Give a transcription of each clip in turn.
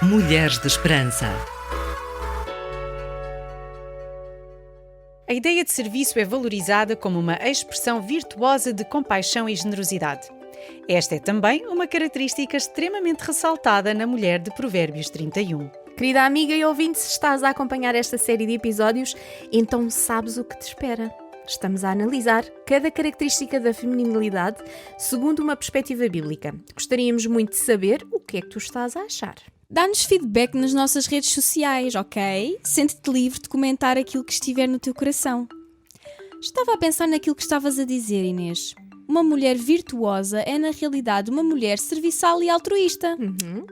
Mulheres de Esperança. A ideia de serviço é valorizada como uma expressão virtuosa de compaixão e generosidade. Esta é também uma característica extremamente ressaltada na mulher de Provérbios 31. Querida amiga e ouvinte, se estás a acompanhar esta série de episódios, então sabes o que te espera. Estamos a analisar cada característica da feminilidade segundo uma perspectiva bíblica. Gostaríamos muito de saber o que é que tu estás a achar. Dá-nos feedback nas nossas redes sociais, ok? Sente-te livre de comentar aquilo que estiver no teu coração. Estava a pensar naquilo que estavas a dizer, Inês. Uma mulher virtuosa é, na realidade, uma mulher serviçal e altruísta.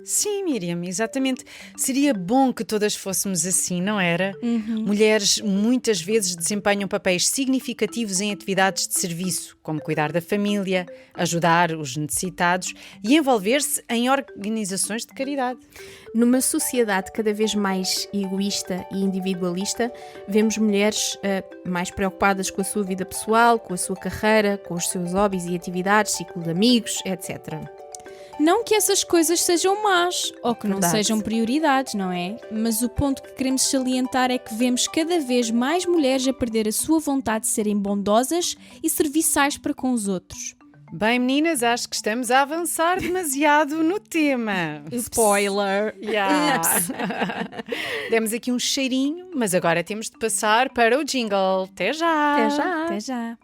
Sim, Miriam, exatamente. Seria bom que todas fôssemos assim, não era? Mulheres muitas vezes desempenham papéis significativos em atividades de serviço, como cuidar da família, ajudar os necessitados e envolver-se em organizações de caridade. Numa sociedade cada vez mais egoísta e individualista, vemos mulheres mais preocupadas com a sua vida pessoal, com a sua carreira, com os seus hobbies e atividades, ciclo de amigos, etc. Não que essas coisas sejam más ou que não Verdade. sejam prioridades, não é? Mas o ponto que queremos salientar é que vemos cada vez mais mulheres a perder a sua vontade de serem bondosas e serviçais para com os outros. Bem, meninas, acho que estamos a avançar demasiado no tema. Spoiler! Yeah. Demos aqui um cheirinho, mas agora temos de passar para o jingle. Até já! Até já! Até já!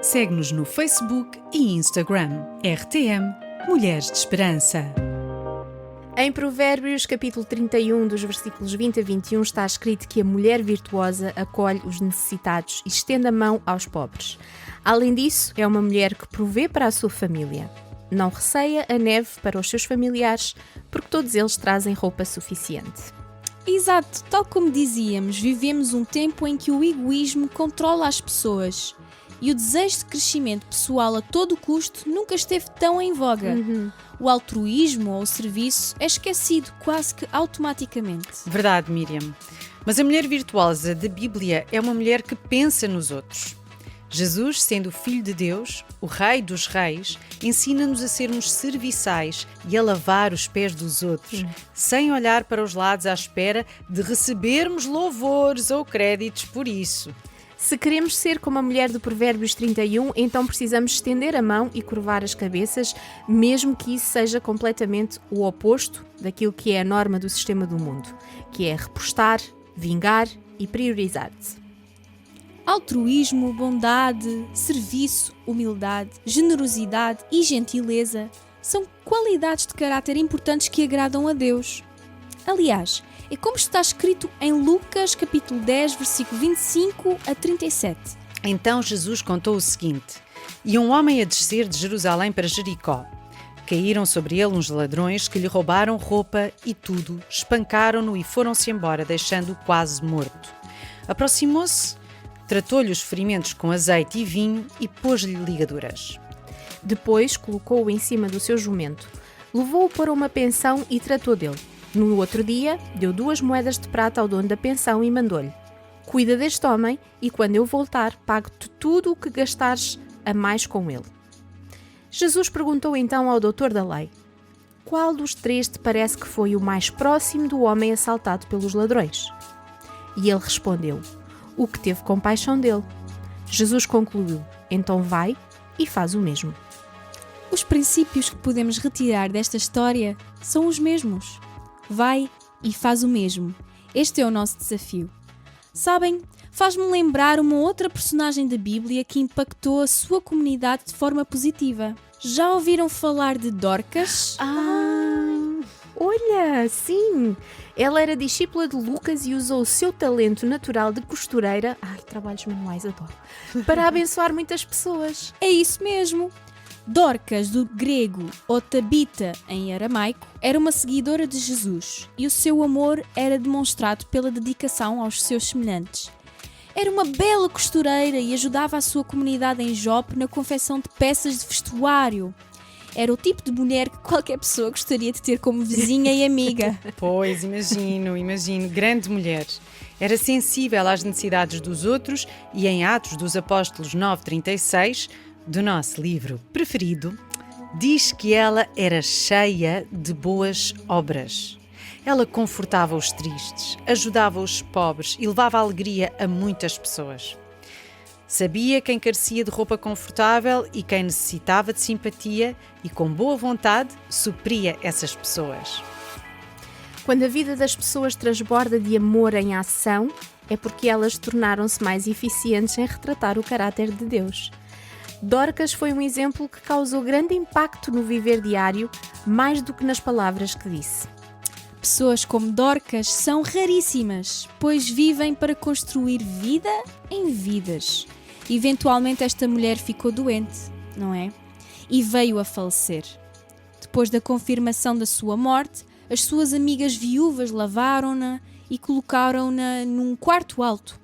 Segue-nos no Facebook e Instagram. RTM Mulheres de Esperança. Em Provérbios, capítulo 31, dos versículos 20 a 21, está escrito que a mulher virtuosa acolhe os necessitados e estende a mão aos pobres. Além disso, é uma mulher que provê para a sua família. Não receia a neve para os seus familiares, porque todos eles trazem roupa suficiente. Exato, tal como dizíamos, vivemos um tempo em que o egoísmo controla as pessoas e o desejo de crescimento pessoal a todo custo nunca esteve tão em voga. O altruísmo ou o serviço é esquecido quase que automaticamente. Verdade, Miriam. Mas a mulher virtuosa da Bíblia é uma mulher que pensa nos outros. Jesus, sendo o Filho de Deus, o Rei dos Reis, ensina-nos a sermos serviçais e a lavar os pés dos outros, sem olhar para os lados à espera de recebermos louvores ou créditos por isso. Se queremos ser como a mulher do Provérbios 31, então precisamos estender a mão e curvar as cabeças, mesmo que isso seja completamente o oposto daquilo que é a norma do sistema do mundo, que é repostar, vingar e priorizar-te. Altruísmo, bondade, serviço, humildade, generosidade e gentileza são qualidades de caráter importantes que agradam a Deus. Aliás, é como está escrito em Lucas capítulo 10, versículo 25 a 37. Então Jesus contou o seguinte: E um homem a descer de Jerusalém para Jericó. Caíram sobre ele uns ladrões que lhe roubaram roupa e tudo, espancaram-no e foram-se embora, deixando-o quase morto. Aproximou-se, tratou-lhe os ferimentos com azeite e vinho e pôs-lhe ligaduras. Depois colocou-o em cima do seu jumento, levou-o para uma pensão e tratou dele. No outro dia, deu 2 moedas de prata ao dono da pensão e mandou-lhe: Cuida deste homem e quando eu voltar, pago-te tudo o que gastares a mais com ele. Jesus perguntou então ao doutor da lei: Qual dos 3 te parece que foi o mais próximo do homem assaltado pelos ladrões? E ele respondeu: O que teve compaixão dele. Jesus concluiu: Então vai e faz o mesmo. Os princípios que podemos retirar desta história são os mesmos. Vai e faz o mesmo. Este é o nosso desafio. Sabem, faz-me lembrar uma outra personagem da Bíblia que impactou a sua comunidade de forma positiva. Já ouviram falar de Dorcas? Olha, sim! Ela era discípula de Lucas e usou o seu talento natural de costureira, trabalhos manuais, adoro, para abençoar muitas pessoas. É isso mesmo! Dorcas, do grego ou Tabita em aramaico, era uma seguidora de Jesus e o seu amor era demonstrado pela dedicação aos seus semelhantes. Era uma bela costureira e ajudava a sua comunidade em Jope na confecção de peças de vestuário. Era o tipo de mulher que qualquer pessoa gostaria de ter como vizinha e amiga. Pois, imagino, grande mulher. Era sensível às necessidades dos outros e em Atos dos Apóstolos 9:36, do nosso livro preferido, diz que ela era cheia de boas obras. Ela confortava os tristes, ajudava os pobres e levava alegria a muitas pessoas. Sabia quem carecia de roupa confortável e quem necessitava de simpatia e, com boa vontade, supria essas pessoas. Quando a vida das pessoas transborda de amor em ação, é porque elas tornaram-se mais eficientes em retratar o caráter de Deus. Dorcas foi um exemplo que causou grande impacto no viver diário, mais do que nas palavras que disse. Pessoas como Dorcas são raríssimas, pois vivem para construir vida em vidas. Eventualmente esta mulher ficou doente, não é? E veio a falecer. Depois da confirmação da sua morte, as suas amigas viúvas lavaram-na e colocaram-na num quarto alto.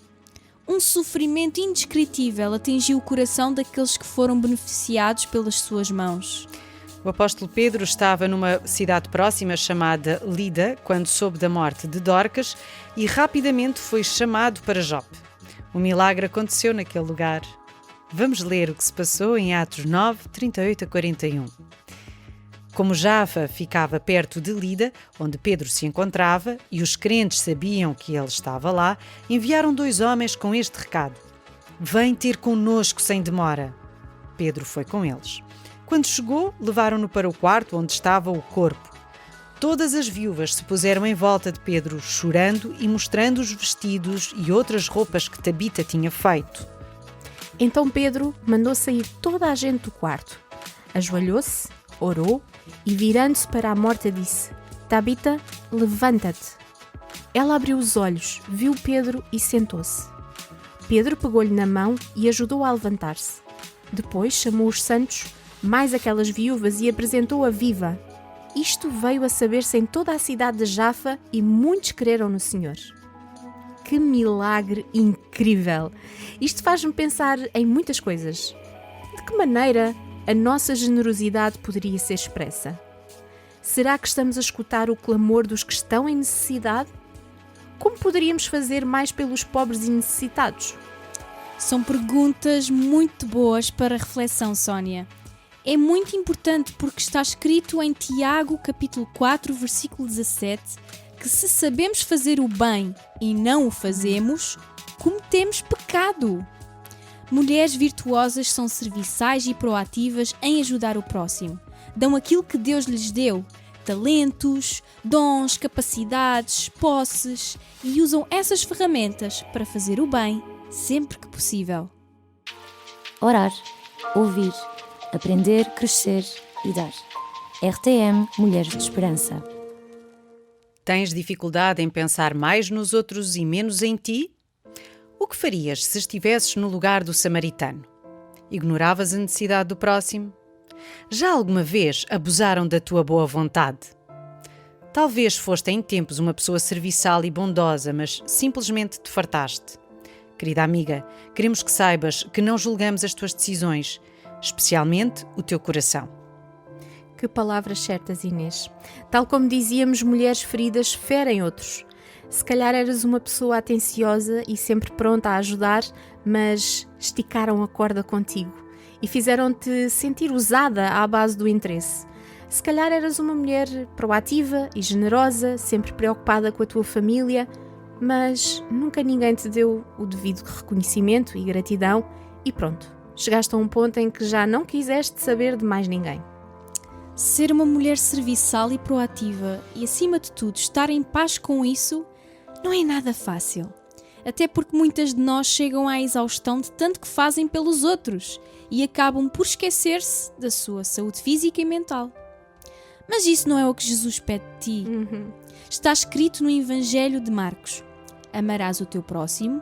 Um sofrimento indescritível atingiu o coração daqueles que foram beneficiados pelas suas mãos. O apóstolo Pedro estava numa cidade próxima chamada Lida quando soube da morte de Dorcas e rapidamente foi chamado para Jope. Um milagre aconteceu naquele lugar. Vamos ler o que se passou em Atos 9, 38 a 41. Como Jafa ficava perto de Lida, onde Pedro se encontrava, e os crentes sabiam que ele estava lá, enviaram 2 homens com este recado: "Vem ter connosco sem demora." Pedro foi com eles. Quando chegou, levaram-no para o quarto onde estava o corpo. Todas as viúvas se puseram em volta de Pedro, chorando e mostrando os vestidos e outras roupas que Tabita tinha feito. Então Pedro mandou sair toda a gente do quarto. Ajoelhou-se, orou e, virando-se para a morta, disse: "Tabita, levanta-te." Ela abriu os olhos, viu Pedro e sentou-se. Pedro pegou-lhe na mão e ajudou-a a levantar-se. Depois chamou os santos, mais aquelas viúvas, e apresentou-a viva. Isto veio a saber-se em toda a cidade de Jafa e muitos creram no Senhor. Que milagre incrível! Isto faz-me pensar em muitas coisas. De que maneira a nossa generosidade poderia ser expressa? Será que estamos a escutar o clamor dos que estão em necessidade? Como poderíamos fazer mais pelos pobres e necessitados? São perguntas muito boas para reflexão, Sónia. É muito importante porque está escrito em Tiago, capítulo 4, versículo 17, que se sabemos fazer o bem e não o fazemos, cometemos pecado. Mulheres virtuosas são serviçais e proativas em ajudar o próximo. Dão aquilo que Deus lhes deu, talentos, dons, capacidades, posses, e usam essas ferramentas para fazer o bem sempre que possível. Orar, ouvir, aprender, crescer e dar. RTM Mulheres de Esperança. Tens dificuldade em pensar mais nos outros e menos em ti? O que farias se estivesses no lugar do samaritano? Ignoravas a necessidade do próximo? Já alguma vez abusaram da tua boa vontade? Talvez foste em tempos uma pessoa serviçal e bondosa, mas simplesmente te fartaste. Querida amiga, queremos que saibas que não julgamos as tuas decisões, especialmente o teu coração. Que palavras certas, Inês. Tal como dizíamos, mulheres feridas ferem outros. Se calhar eras uma pessoa atenciosa e sempre pronta a ajudar, mas esticaram a corda contigo e fizeram-te sentir usada à base do interesse. Se calhar eras uma mulher proativa e generosa, sempre preocupada com a tua família, mas nunca ninguém te deu o devido reconhecimento e gratidão e pronto, chegaste a um ponto em que já não quiseste saber de mais ninguém. Ser uma mulher serviçal e proativa e, acima de tudo, estar em paz com isso não é nada fácil. Até porque muitas de nós chegam à exaustão de tanto que fazem pelos outros e acabam por esquecer-se da sua saúde física e mental. Mas isso não é o que Jesus pede de ti. Está escrito no Evangelho de Marcos: amarás o teu próximo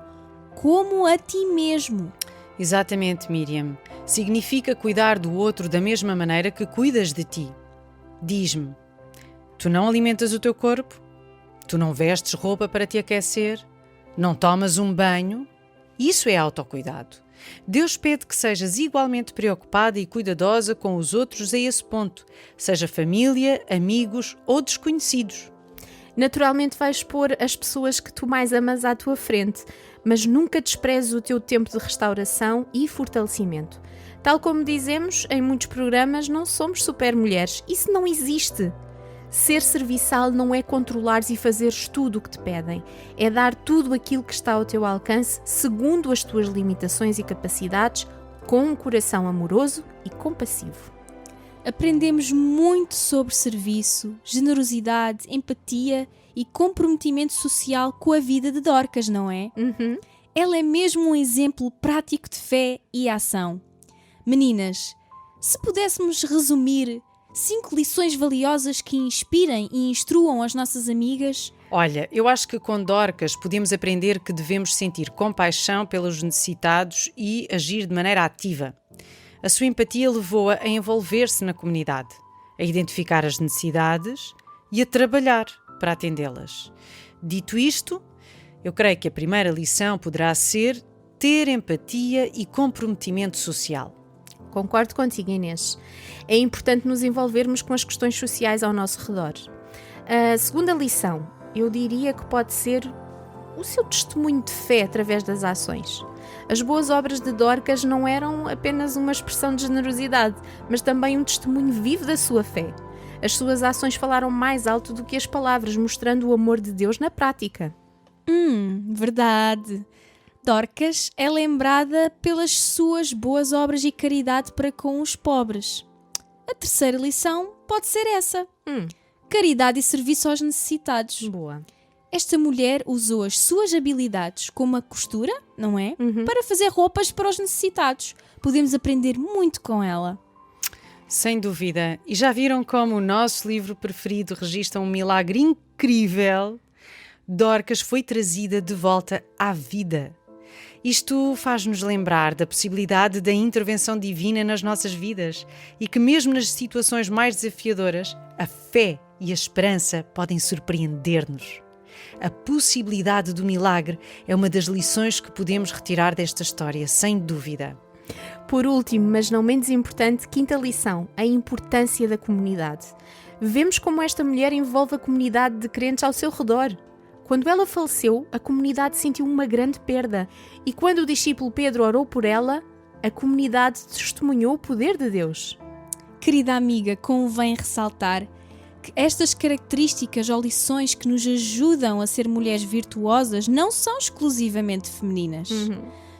como a ti mesmo. Exatamente, Miriam. Significa cuidar do outro da mesma maneira que cuidas de ti. Diz-me, tu não alimentas o teu corpo? Tu não vestes roupa para te aquecer? Não tomas um banho? Isso é autocuidado. Deus pede que sejas igualmente preocupada e cuidadosa com os outros a esse ponto, seja família, amigos ou desconhecidos. Naturalmente vais pôr as pessoas que tu mais amas à tua frente, mas nunca desprezes o teu tempo de restauração e fortalecimento. Tal como dizemos em muitos programas, não somos super mulheres. Isso não existe. Ser serviçal não é controlares e fazeres tudo o que te pedem. É dar tudo aquilo que está ao teu alcance, segundo as tuas limitações e capacidades, com um coração amoroso e compassivo. Aprendemos muito sobre serviço, generosidade, empatia e comprometimento social com a vida de Dorcas, não é? Ela é mesmo um exemplo prático de fé e ação. Meninas, se pudéssemos resumir 5 lições valiosas que inspirem e instruam as nossas amigas. Olha, eu acho que com Dorcas podemos aprender que devemos sentir compaixão pelos necessitados e agir de maneira ativa. A sua empatia levou-a a envolver-se na comunidade, a identificar as necessidades e a trabalhar para atendê-las. Dito isto, eu creio que a primeira lição poderá ser ter empatia e comprometimento social. Concordo contigo, Inês. É importante nos envolvermos com as questões sociais ao nosso redor. A segunda lição, eu diria que pode ser o seu testemunho de fé através das ações. As boas obras de Dorcas não eram apenas uma expressão de generosidade, mas também um testemunho vivo da sua fé. As suas ações falaram mais alto do que as palavras, mostrando o amor de Deus na prática. Verdade. Dorcas é lembrada pelas suas boas obras e caridade para com os pobres. A terceira lição pode ser essa. Caridade e serviço aos necessitados. Boa. Esta mulher usou as suas habilidades como a costura, não é? Para fazer roupas para os necessitados. Podemos aprender muito com ela. Sem dúvida. E já viram como o nosso livro preferido registra um milagre incrível? Dorcas foi trazida de volta à vida. Isto faz-nos lembrar da possibilidade da intervenção divina nas nossas vidas e que mesmo nas situações mais desafiadoras, a fé e a esperança podem surpreender-nos. A possibilidade do milagre é uma das lições que podemos retirar desta história, sem dúvida. Por último, mas não menos importante, quinta lição, a importância da comunidade. Vemos como esta mulher envolve a comunidade de crentes ao seu redor. Quando ela faleceu, a comunidade sentiu uma grande perda e quando o discípulo Pedro orou por ela, a comunidade testemunhou o poder de Deus. Querida amiga, convém ressaltar que estas características ou lições que nos ajudam a ser mulheres virtuosas não são exclusivamente femininas.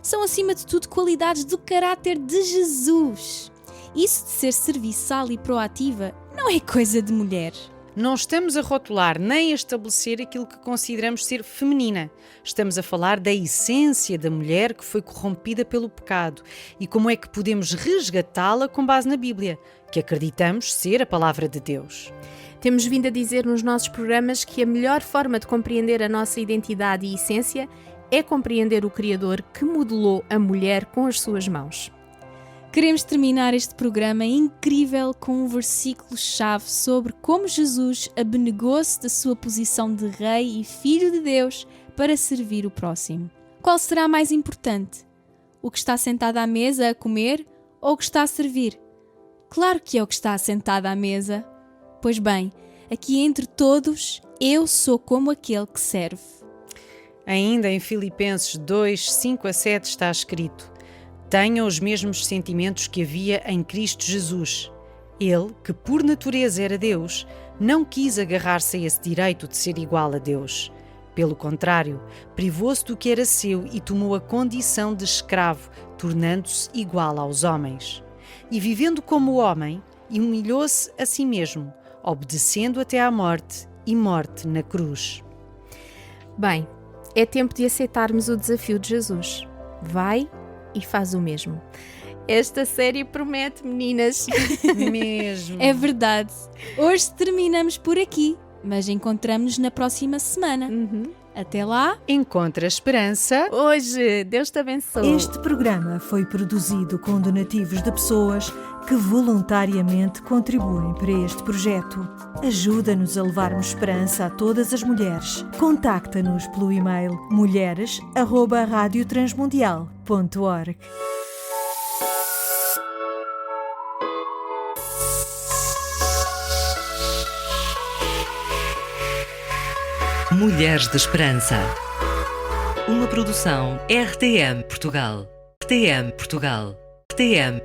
São, acima de tudo, qualidades do caráter de Jesus. Isso de ser serviçal e proativa não é coisa de mulher. Não estamos a rotular nem a estabelecer aquilo que consideramos ser feminina. Estamos a falar da essência da mulher que foi corrompida pelo pecado e como é que podemos resgatá-la com base na Bíblia, que acreditamos ser a palavra de Deus. Temos vindo a dizer nos nossos programas que a melhor forma de compreender a nossa identidade e essência é compreender o Criador que modelou a mulher com as suas mãos. Queremos terminar este programa incrível com um versículo-chave sobre como Jesus abnegou-se da sua posição de rei e filho de Deus para servir o próximo. Qual será mais importante? O que está sentado à mesa a comer ou o que está a servir? Claro que é o que está sentado à mesa. Pois bem, aqui entre todos, eu sou como aquele que serve. Ainda em Filipenses 2, 5-7 está escrito: tenham os mesmos sentimentos que havia em Cristo Jesus. Ele, que por natureza era Deus, não quis agarrar-se a esse direito de ser igual a Deus. Pelo contrário, privou-se do que era seu e tomou a condição de escravo, tornando-se igual aos homens. E vivendo como homem, humilhou-se a si mesmo, obedecendo até à morte e morte na cruz. Bem, é tempo de aceitarmos o desafio de Jesus. Vai e faz o mesmo. Esta série promete, meninas. Mesmo. É verdade. Hoje terminamos por aqui, mas encontramos-nos na próxima semana. Até lá. Encontra esperança. Hoje, Deus te abençoe. Este programa foi produzido com donativos de pessoas que voluntariamente contribuem para este projeto. Ajuda-nos a levarmos esperança a todas as mulheres. Contacta-nos pelo e-mail mulheres@radiotransmundial.org. Mulheres de Esperança. Uma produção RTM Portugal. RTM Portugal. RTM